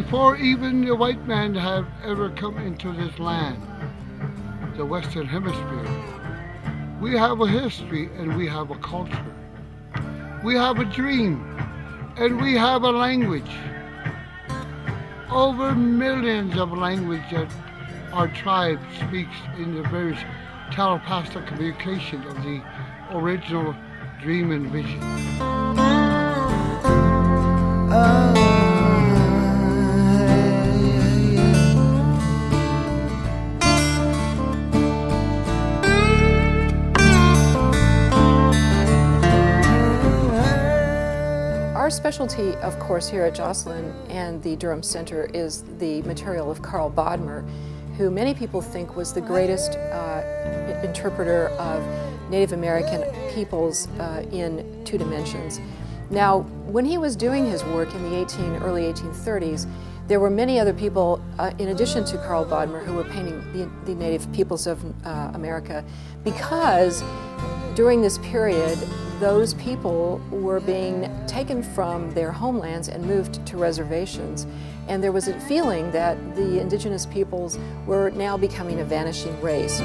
Before even the white man have ever come into this land, the Western Hemisphere, we have a history and we have a culture. We have a dream and we have a language. Over millions of languages that our tribe speaks in the various telepathic communication of the original dream and vision. Our specialty, of course, here at Joslyn and the Durham Center is the material of Carl Bodmer, who many people think was the greatest interpreter of Native American peoples in 2 dimensions. Now, when he was doing his work in the early 1830s, there were many other people, in addition to Carl Bodmer, who were painting the native peoples of America, because during this period, those people were being taken from their homelands and moved to reservations. And there was a feeling that the indigenous peoples were now becoming a vanishing race.